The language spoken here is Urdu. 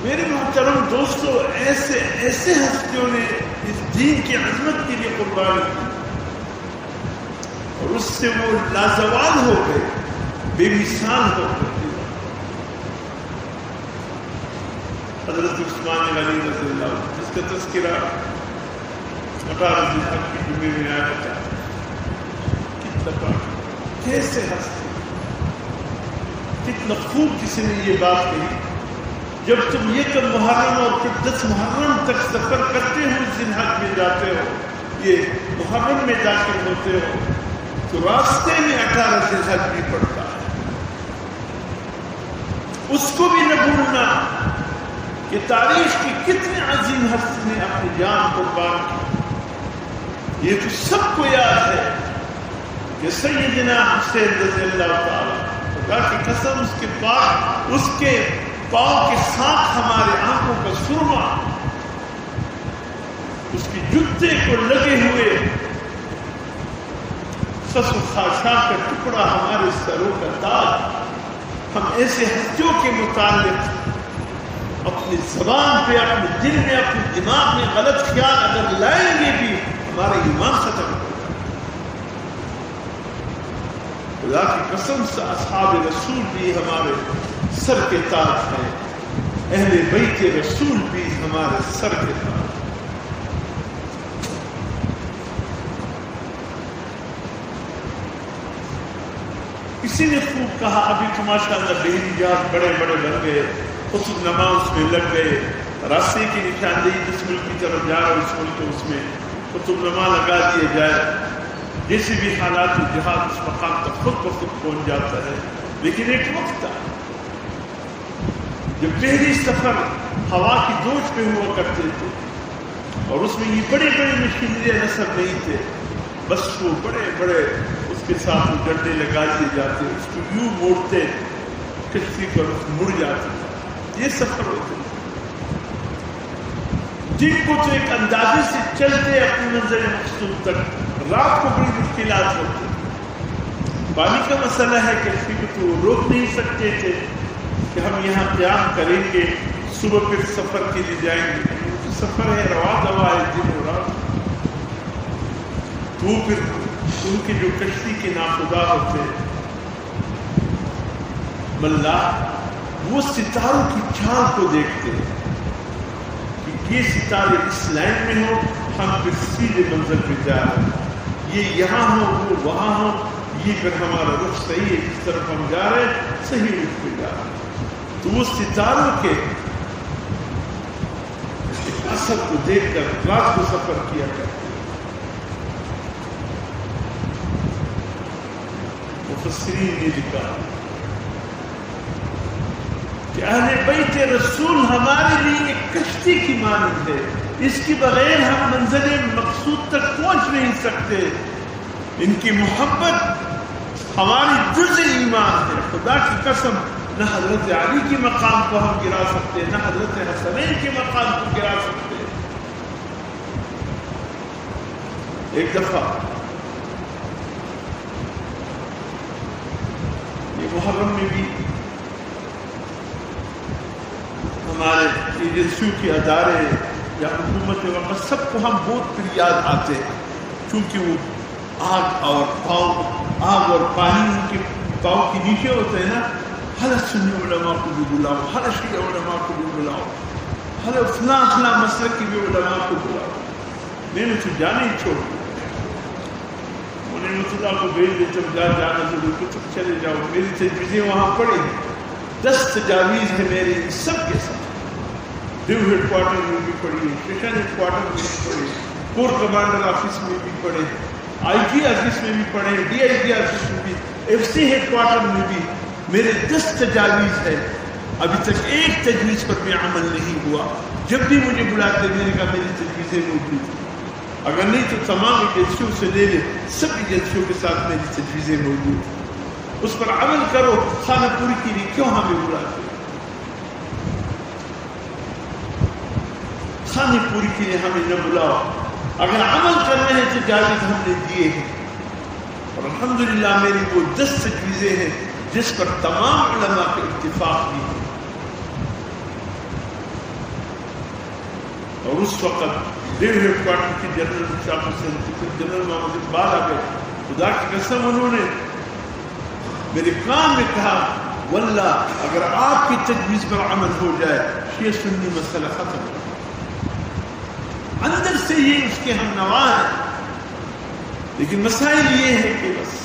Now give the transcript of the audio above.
میرے محترم دوستو، ایسے ایسے ہستیوں نے اس دین کی عظمت کے لیے قربانی کی اور اس سے وہ لازوال ہو گئے، بے مثال ہو گئے۔ حضرت عثمان غنی رضی اللہ عنہ، جس کا تذکرہ 18 ذی الحج کے جمعے میں آیا تھا، کتنا کیسے ہستے، کتنا خوب کسی نے یہ بات کہی، جب تم 1 محرم اور پھر 10 محرم تک سفر کرتے ہو، ذی الحج میں جاتے ہو، یہ محرم میں داخل ہوتے ہو، تو راستے میں 18 ذی الحج بھی پڑتا ہے۔ اس کو بھی نہ بھولنا کہ تاریخ کی کتنے عظیم ہستی نے اپنی جان قربان کی۔ یہ تو سب کو یاد ہے کہ سیدنا حسین رضی اللہ تعالیٰ، خدا کی قسم، اس کے پاؤں کے ساتھ ہمارے آنکھوں کا سرما، اس کی جوتے کو لگے ہوئے خس و خاشاک کا ٹکڑا ہمارے سروں کا تاج۔ ہم ایسے ہستیوں کے متعلق اپنی زبان پہ، اپنے دل میں، اپنے دماغ میں غلط خیال اگر لائیں گے بھی، ہمارا ایمان ختم ہو جائے۔ خدا کی قسم سے اصحاب رسول بھی ہمارے سر کے تاج ہیں، اہل بیت رسول بھی ہمارے سر کے تاج۔ کسی نے خوب کہا، ابھی تو ماشاءاللہ بہنجات بڑے بڑے بن گئے، قطب نما اس میں لگ گئے، راستے کی نشاندہی جس ملک کی طرف جا رہا اس ملک اس میں قطب نما لگا دیا جائے، جیسے بھی حالات جہاد اس مقام تک خود بخود پہنچ جاتا ہے۔ لیکن ایک وقت تھا جب پہلی سفر ہوا کی دوش پہ ہوا کرتے تھے اور اس میں یہ بڑے بڑے مشینری نصب نہیں تھے، بس وہ بڑے بڑے اس کے ساتھ وہ ڈنڈے لگا دیے جاتے، اس کو یوں موڑتے، کشتی پر مڑ جاتے۔ یہ سفر ہوتے جن کو تو ایک اندازے سے چلتے اپنی منزل مقصود تک، رات کو بڑی مشکلات ہوتی۔ پانی کا مسئلہ ہے کہ کشتی کو تو روک نہیں سکتے تھے کہ ہم یہاں قیام کریں گے، صبح پھر سفر کے لیے جائیں گے۔ سفر ہے، روا دوا ہے، دن و رات۔ تو پھر ان کے جو کشتی کے ناخدا ہوتے ملاح، وہ ستاروں کی چال کو دیکھتے کہ یہ ستارے اس لائن میں ہو، ہم پھر سیدھے منزل پہ جا رہے ہیں، یہ یہاں ہو، وہ وہاں ہو، یہ پھر ہمارا رخ صحیح ہے، جس طرف ہم جا رہے ہیں صحیح رخ پہ جا رہے ہیں۔ تو وہ ستاروں کے اثر کو دیکھ کر رات کو سفر کیا کرتے۔ مفسرین نے لکھا کہ اہل بیت رسول ہمارے لیے ایک کشتی کی مانند ہے، اس کے بغیر ہم منزل مقصود تک پہنچ نہیں سکتے۔ ان کی محبت ہماری جز ایمان ہے۔ خدا کی قسم، نہ حضرت علی کے مقام کو ہم گرا سکتے، نہ حضرت حسنین کے مقام کو گرا سکتے۔ ایک دفعہ یہ محرم میں بھی ہمارے ایجنسیوں کے ادارے یا حکومت وقت سب کو ہم بہت پھر یاد آتے ہیں، کیونکہ وہ آگ اور پانی ان کے پاؤں کے نیچے ہوتے ہیں نا۔ ہر سنی علماء کو بھی بلاؤ، ہر شیعہ علماء کو بھی بلاؤ، ہر فلاں مسلک کی بھی علماء کو بلاؤ۔ میں نے تو جانے ہی چھوڑ دیا، انہیں مطلع کو بھیج دے، جب جانا ضرور تو تک چلے جاؤ۔ میری تجویزیں وہاں پڑی، 10 تجاویز ہے میری سب کے ساتھ۔ ڈیو ہیڈ کوارٹر میں بھی پڑھی، اسٹیشن ہیڈ کوارٹر میں بھی پڑھی، کور کمانڈر آفس میں بھی پڑھے، آئی جی آفس میں بھی پڑھے، ڈی آئی جی آفس میں بھی، ایف سی ہیڈ کوارٹر میں بھی میرے 10 تجاویز ہے۔ ابھی تک ایک تجویز پر بھی عمل نہیں ہوا۔ جب بھی مجھے بلاتے میں نے کہا میری تجویزیں موجود ہیں، اگر نہیں تو تمام ایجنسیوں سے لے لے، سب ایجنسیوں کے ساتھ میری تجویزیں موجود ہیں، اس پر عمل کرو۔ خانہ پوری کے لیے کیوں ہمیں بلاتے؟ خانہ پوری کے لیے ہمیں نہ بلاؤ۔ اگر عمل کرنے ہیں تو تجاویز ہم نے دیے ہیں، اور الحمدللہ میری وہ 10 تجویزیں ہیں جس پر تمام علماء کے اتفاق بھی ہے۔ اور اس وقت ریو ہیڈ کوارٹر کی جنرل شاہ حسین جنرل محمد اقبال آ گئے. خدا کی قسم انہوں نے میرے کان میں کہا واللہ اگر آپ کی تجویز پر عمل ہو جائے شیعہ سنی مسئلہ ختم. اندر سے یہ اس کے ہم نوا ہیں، لیکن مسائل یہ ہے کہ بس